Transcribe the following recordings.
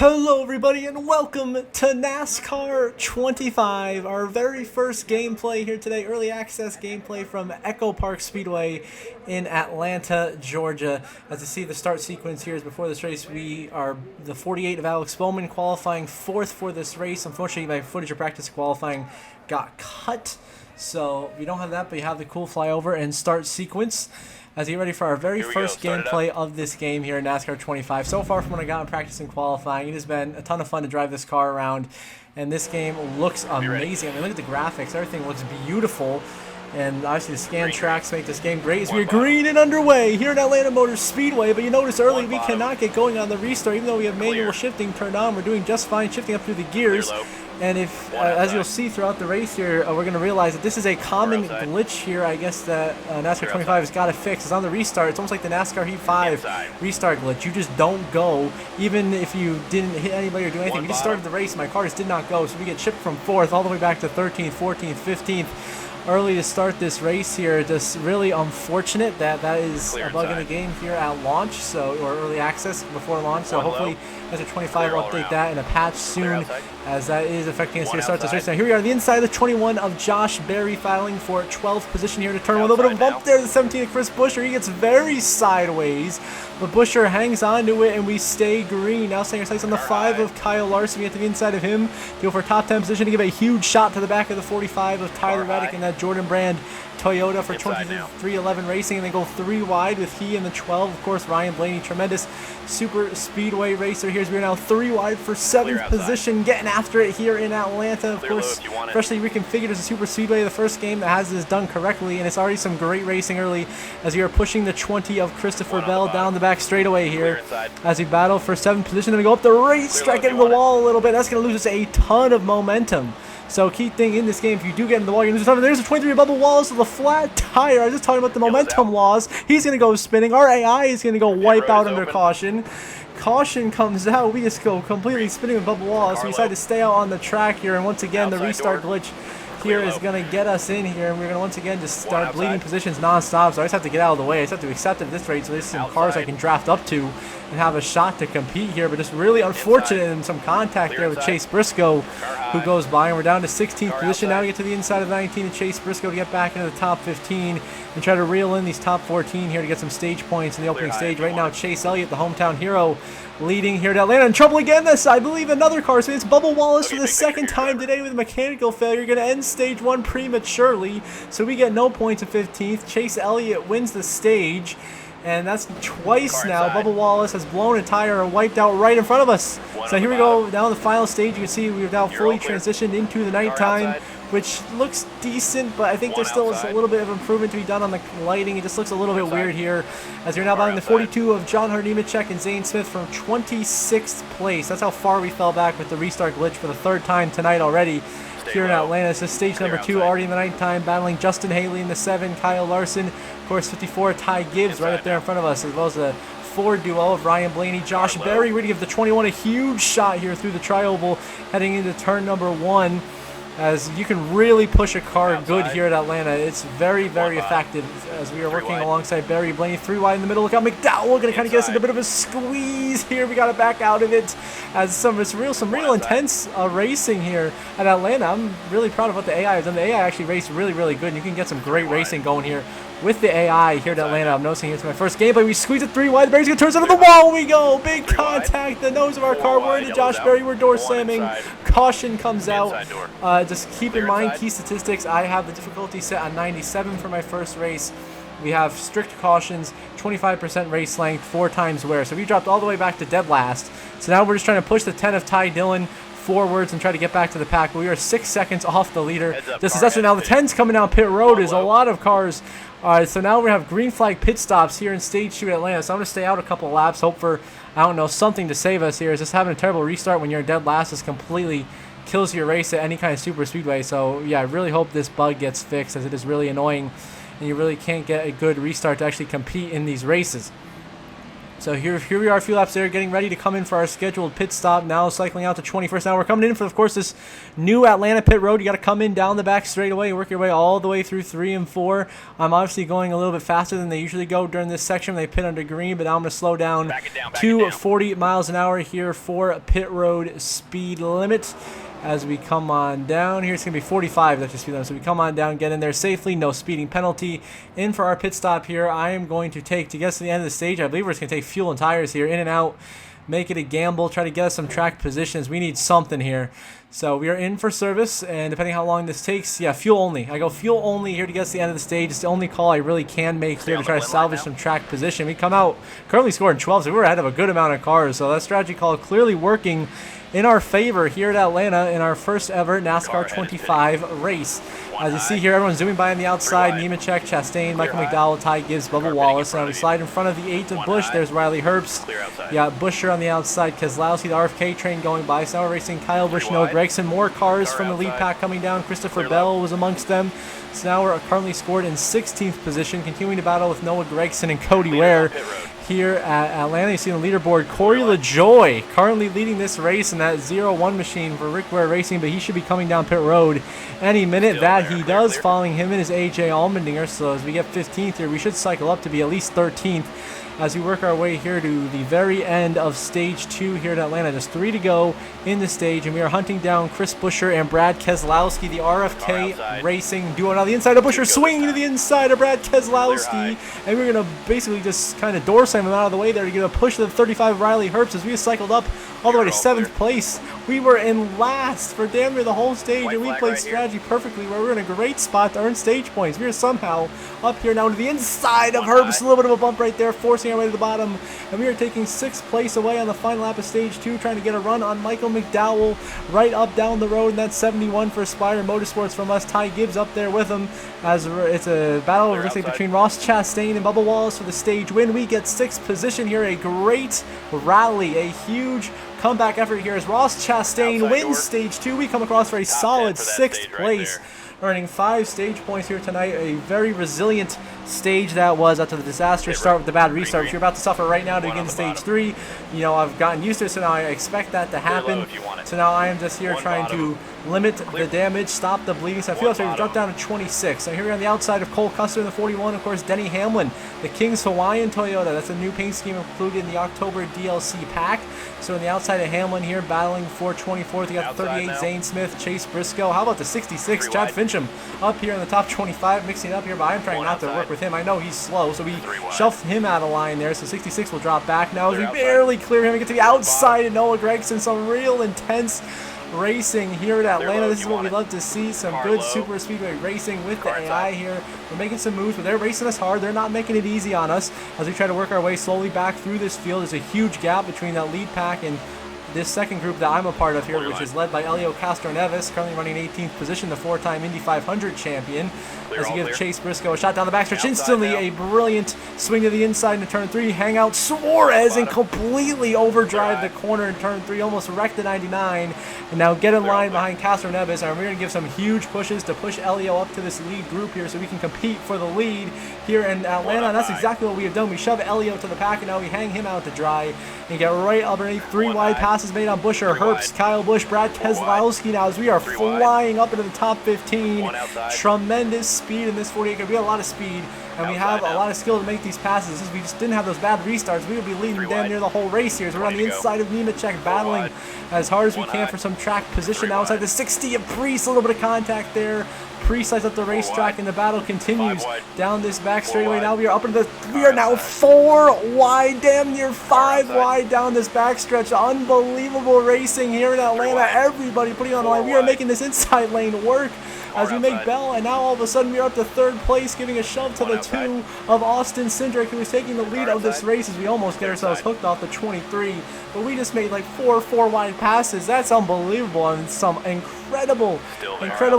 Hello everybody and welcome to NASCAR 25, our very first gameplay here today, early access gameplay from Echo Park Speedway in Atlanta, Georgia. As you see, the start sequence here is before this race. We are the 48 of Alex Bowman qualifying 4th for this race. Unfortunately, my footage of practice qualifying got cut, so we don't have that, but you have the cool flyover and start sequence as we get ready for our very first gameplay of this game here in NASCAR 25. So far from when I got in practice and qualifying, it has been a ton of fun to drive this car around, and this game looks amazing. I mean, look at the graphics. Everything looks beautiful, and obviously the scan tracks make this game great as we're green and underway here at Atlanta Motor Speedway. But you notice early we cannot get going on the restart, even though we have manual shifting turned on. We're doing just fine shifting up through the gears. And if, as you'll see throughout the race here, we're going to realize that this is a common glitch here, I guess, that NASCAR 25 has got to fix. It's on the restart. It's almost like the NASCAR Heat 5 restart glitch. You just don't go, even if you didn't hit anybody or do anything. We just started the race. My car just did not go, so we get chipped from 4th all the way back to 13th, 14th, 15th. Early to start this race here. Just really unfortunate that is a bug in the game here at launch, so or early access before launch. So hopefully as a 25 will update that in a patch soon, as that is affecting us here to start this race. Now here we are, the inside of the 21 of Josh Berry, filing for 12th position here to turn. A little bit of a bump there. The 17 of Chris Buescher, he gets very sideways, but Buescher hangs on to it, and we stay green. Now setting our sights on the 5 of Kyle Larson. We get to the inside of him to go for top 10 position to give a huge shot to the back of the 45 of Tyler Reddick and that Jordan Brand Toyota for 2311 Racing, and they go 3 wide with he and the 12. Of course, Ryan Blaney, tremendous super speedway racer here. We're now 3 wide for 7th position, getting after it here in Atlanta. Of course, freshly reconfigured as a super speedway, the first game that has this done correctly, and it's already some great racing early as we are pushing the 20 of Christopher Bell down the back straightaway here as we battle for 7th position. Then we go up the racetrack, getting the wall a little bit. That's going to lose us a ton of momentum. So key thing in this game, if you do get in the wall, you're going to lose a ton. There's a 23 of Bubba Wallace with a flat tire. I was just talking about the momentum loss. He's going to go spinning. Our AI is going to go wipe out under caution. Caution comes out. We just go completely spinning with Bubba Wallace. We decide to stay out on the track here, and once again, the restart glitch here is going to get us in here, and we're going to once again just start bleeding positions non-stop. So I just have to get out of the way. I just have to accept it at this rate, so there's some cars I can draft up to and have a shot to compete here. But just really unfortunate and some contact there with Chase Briscoe, who goes by, and we're down to 16th position. Now we get to the inside of 19 and Chase Briscoe to get back into the top 15 and try to reel in these top 14 here to get some stage points in the opening stage. Right now, Chase Elliott, the hometown hero, leading here to Atlanta. In trouble again, this, I believe, another car. So it's Bubba Wallace for the second time today with a mechanical failure. Going to end stage 1 prematurely, so we get no points at 15th. Chase Elliott wins the stage, and that's twice now. Bubba Wallace has blown a tire and wiped out right in front of us. So here we go, now in the final stage. You can see we've now fully transitioned into the nighttime, which looks decent, but I think there still is a little bit of improvement to be done on the lighting. It just looks a little bit weird here, as you're now battling the 42 of John Hart-Nemechek and Zane Smith from 26th place. That's how far we fell back with the restart glitch for the 3rd time tonight already here in Atlanta. This is stage number 2, already in the nighttime, battling Justin Haley in the 7, Kyle Larson, of course 54, Ty Gibbs right up there in front of us, as well as the 4 duo of Ryan Blaney, Josh Berry. We're going to give the 21 a huge shot here through the tri-oval heading into turn number 1. As you can really push a car good here at Atlanta. It's very, very effective as we are working alongside Barry Blaney. 3 wide in the middle. Look out, McDowell going to kind of get us into a bit of a squeeze here. We got to back out of it as some real intense racing here at Atlanta. I'm really proud of what the AI has done. The AI actually raced really, really good, and you can get some great racing going here with the AI here at Atlanta. I'm noticing here, it's my first gameplay. We squeeze it 3 wide. Barry's going to turn us under the wall. We go. Big contact. The nose of our car. We're into Josh Berry. We're door slamming. Caution comes out. Just keep in mind key statistics. I have the difficulty set on 97 for my first race. We have strict cautions, 25% race length, 4 times wear. So we dropped all the way back to dead last. So now we're just trying to push the 10 of Ty Dillon forwards and try to get back to the pack. But we are 6 seconds off the leader. This is now the 10's coming down pit road. Is a lot of cars. All right, so now we have green flag pit stops here in stage 2 at Atlanta. So I'm going to stay out a couple of laps, hope for, I don't know, something to save us here. Is just having a terrible restart when you're dead last is completely kills your race at any kind of super speedway. So yeah, I really hope this bug gets fixed, as it is really annoying and you really can't get a good restart to actually compete in these races. So here we are, a few laps there, getting ready to come in for our scheduled pit stop. Now cycling out to 21st. Now we're coming in for, of course, this new Atlanta pit road. You got to come in down the back straight away, work your way all the way through 3 and 4. I'm obviously going a little bit faster than they usually go during this section. They pit under green, but now I'm going to slow down to 40 miles an hour here for pit road speed limit. As we come on down here, it's going to be 45, that's the speed limit. So we come on down, get in there safely, no speeding penalty. In for our pit stop here, I am going to take, to get us to the end of the stage, I believe we're just going to take fuel and tires here, in and out, make it a gamble, try to get us some track positions. We need something here. So we are in for service, and depending how long this takes, yeah, fuel only. I go fuel only here to get us to the end of the stage. It's the only call I really can make here to try to salvage some track position. We come out currently scoring 12, so we're ahead of a good amount of cars. So that strategy call clearly working in our favor here at Atlanta in our first ever NASCAR 25 race. As you see here, everyone's zooming by on the outside. Nemechek, Chastain, Michael McDowell, Ty Gibbs, Bubba Wallace. Now we slide in front of the 8 of Busch. There's Riley Herbst. Yeah, Busher on the outside. Keselowski, the RFK train going by. So now we're racing Kyle Busch, Noah Gragson. More cars from the lead pack coming down. Christopher Bell was amongst them. So now we're currently scored in 16th position, continuing to battle with Noah Gragson and Cody Ware here at Atlanta. You see on the leaderboard, Corey LaJoie currently leading this race in that 0-1 machine for Rick Ware Racing, but he should be coming down pit road any minute. That he does. Following him in is AJ Allmendinger. So as we get 15th here, we should cycle up to be at least 13th as we work our way here to the very end of stage 2 here at Atlanta. Just 3 to go in the stage, and we are hunting down Chris Buescher and Brad Keselowski, the RFK Racing duo. Now the inside of Buescher, swinging to the inside of Brad Keselowski, and we're going to basically just kind of door slam him out of the way there to get a push to the 35 Riley Herbst as we cycled up all the way to 7th place. We were in last for damn near the whole stage, and we played strategy perfectly where we were in a great spot to earn stage points. We are somehow up here now to the inside of Herbst, a little bit of a bump right there, forcing our way to the bottom, and we are taking 6th place away on the final lap of stage 2, trying to get a run on Michael McDowell right up down the road, and that's 71 for Aspire Motorsports from us. Ty Gibbs up there with him as it's a battle between Ross Chastain and Bubba Wallace for the stage win. We get 6th position here, a great rally, a huge comeback effort here as Ross Chastain wins stage 2. We come across for a solid 6th place, earning 5 stage points here tonight. A very resilient stage that was after the disastrous start with the bad restart, which you're about to suffer right now to begin stage 3. You know, I've gotten used to it, so now I expect that to happen. So now I am just here trying to limit the damage, stop the bleeding. So I feel like we dropped down to 26. So here we're on the outside of Cole Custer in the 41. Of course, Denny Hamlin, the King's Hawaiian Toyota. That's a new paint scheme included in the October DLC pack. So on the outside of Hamlin here, battling for 24th, you got the 38 Zane Smith, Chase Briscoe. How about the 66 Chad Fincham up here in the top 25, mixing it up here, but I'm trying not to work with him. I know he's slow, so we shoved him out of line there. So 66 will drop back now as we barely clear him and get to the outside of Noah Gragson. Some real intense racing here at Atlanta. This is what we love to see, some good super speedway racing with the AI here. We're making some moves, but they're racing us hard. They're not making it easy on us as we try to work our way slowly back through this field. There's a huge gap between that lead pack and this second group that I'm a part of here, which is led by Elio Castro-Neves, currently running 18th position, the 4-time Indy 500 champion. As you give Chase Briscoe a shot down the backstretch, instantly a brilliant swing to the inside into turn 3, hang out Suarez and completely overdrive the corner in turn 3, almost wrecked the 99, and now get in line behind Castro-Neves, and we're going to give some huge pushes to push Elio up to this lead group here so we can compete for the lead here in Atlanta, and that's exactly what we have done. We shove Elio to the pack, and now we hang him out to dry and get right underneath. 3 wide passes made on Buescher, Herbst, Kyle Busch, Brad Keselowski now as we are flying up into the top 15. Tremendous speed in this 48. We have a lot of speed, and we have a lot of skill to make these passes. If we just didn't have those bad restarts, we would be leading damn near the whole race here. So we're on the inside of Nemechek, battling as hard as we can for some track position. Now inside the 60 of Priest, a little bit of contact there. Priest lights up the racetrack, and the battle continues down this back straightaway. Now we are up into we are now 4 wide, damn near 5 wide down this backstretch. Unbelievable racing here in Atlanta. Everybody putting on the line. We are making this inside lane work as we make Bell, and now all of a sudden we are up to 3rd place, giving a shove to the 2 of Austin Cindric, who is taking the lead of this race as we almost get ourselves hooked off the 23. But we just made like 4 wide passes. That's unbelievable, and some incredible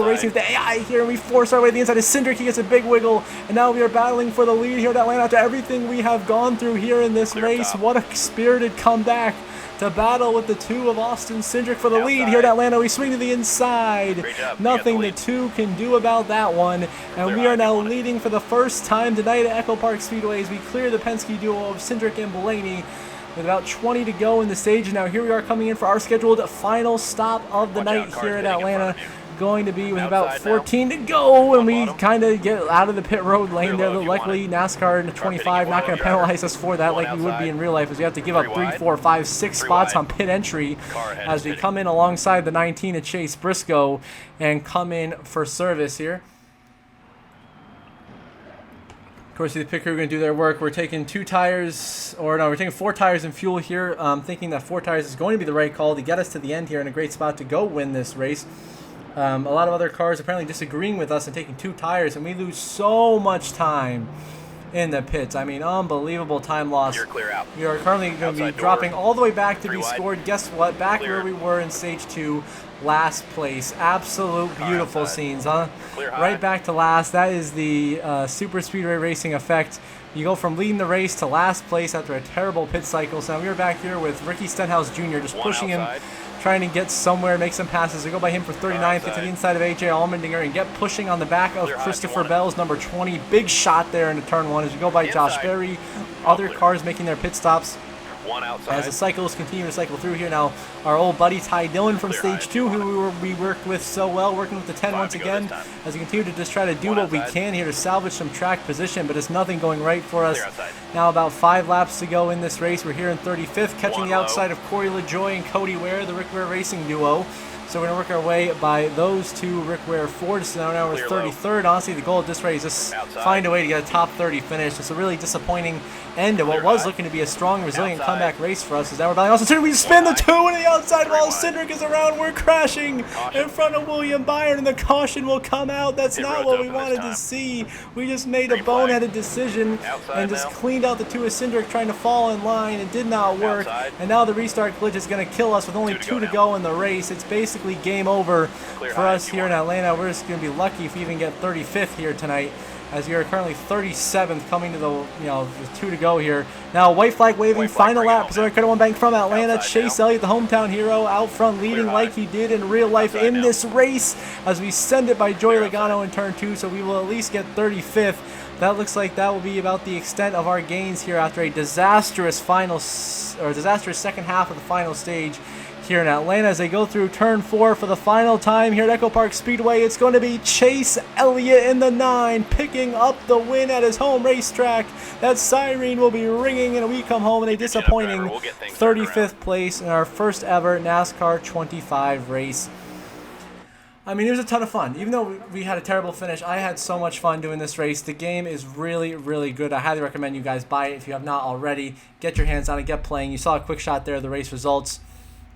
racing with the AI here, and we force our way to the inside of Cindric. He gets a big wiggle, and now we are battling for the lead here at Atlanta after everything we have gone through here in this race. What a spirited comeback to battle with the 2 of Austin Cindric for the lead here at Atlanta. We swing to the inside. Nothing the 2 can do about that one. And we are now leading for the first time tonight at Echo Park Speedway as we clear the Penske duo of Cindric and Blaney with about 20 to go in the stage. Now here we are coming in for our scheduled final stop of the night here at Atlanta. Going to be with about 14 to go, and we kind of get out of the pit road lane there. Luckily, NASCAR in the 25 not going to penalize us for that like we would be in real life, as we have to give up 3, 4, 5, 6 spots on pit entry as we come in alongside the 19 to Chase Briscoe and come in for service here. Of course, the pit crew are going to do their work. We're taking 2 tires, or no, we're taking 4 tires and fuel here, thinking that 4 tires is going to be the right call to get us to the end here in a great spot to go win this race. A lot of other cars apparently disagreeing with us and taking 2 tires, and we lose so much time in the pits. I mean, unbelievable time loss. You're clear out. We are currently going to be dropping all the way back to be scored. Guess what? Back where we were in stage 2, last place. Absolute beautiful scenes, huh? Right back to last. That is the super speedway racing effect. You go from leading the race to last place after a terrible pit cycle. So now we are back here with Ricky Stenhouse Jr. just pushing him, trying to get somewhere, make some passes. We go by him for 39th, get to the inside of AJ Allmendinger and get pushing on the back of Christopher Bell's number 20. Big shot there into turn 1 as we go by Josh Berry. Other cars making their pit stops as the cyclists continue to cycle through here. Now our old buddy Ty Dillon from stage 2, who we worked with so well, working with the 10 once again, as we continue to just try to do what we can here to salvage some track position, but it's nothing going right for us. Now about 5 laps to go in this race. We're here in 35th, catching the outside of Corey LaJoy and Cody Ware, the Rick Ware Racing duo. So we're going to work our way by those 2 Rick Ware Fords. So now we're 33rd. Honestly, the goal of this race is just find a way to get a top 30 finish. It's a really disappointing end to what was looking to be a strong, resilient comeback race for us. Is that we're battling also, we spin the 2 into the outside while Cindric is around. We're crashing in front of William Byron, and the caution will come out. That's not what we wanted to see. We just made a boneheaded decision and just cleaned out the 2 of Cindric trying to fall in line. It did not work, and now the restart glitch is going to kill us with only 2 to go in the race. It's basically game over for us here in Atlanta. We're just going to be lucky if we even get 35th here tonight, as we are currently 37th coming to the, with 2 to go here. Now white flag waving, final lap. So credit one bank from Atlanta. Chase Elliott, the hometown hero, out front leading like he did in real life in this race as we send it by Joey Logano in turn 2. So we will at least get 35th. That looks like that will be about the extent of our gains here after a disastrous disastrous second half of the final stage here in Atlanta as they go through turn 4 for the final time here at Echo Park Speedway. It's going to be Chase Elliott in the 9 picking up the win at his home racetrack. That siren will be ringing, and we come home in a disappointing 35th place in our first ever NASCAR 25 race. I mean, it was a ton of fun. Even though we had a terrible finish, I had so much fun doing this race. The game is really, really good. I highly recommend you guys buy it if you have not already. Get your hands on it, get playing. You saw a quick shot there of the race results.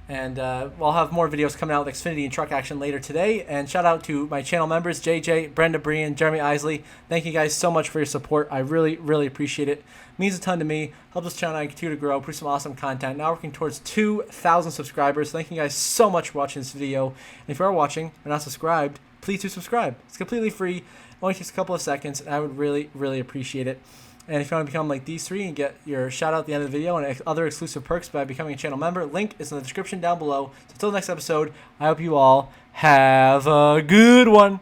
And we'll have more videos coming out with Xfinity and truck action later today. And shout out to my channel members, JJ, Brenda Brian, Jeremy Isley. Thank you guys so much for your support. I really, really appreciate it. It means a ton to me. Helps this channel continue to grow, produce some awesome content. Now working towards 2,000 subscribers. Thank you guys so much for watching this video. And if you are watching and not subscribed, please do subscribe. It's completely free. It only takes a couple of seconds, and I would really, really appreciate it. And if you want to become like these 3 and get your shout out at the end of the video and other exclusive perks by becoming a channel member, link is in the description down below. So until the next episode, I hope you all have a good one.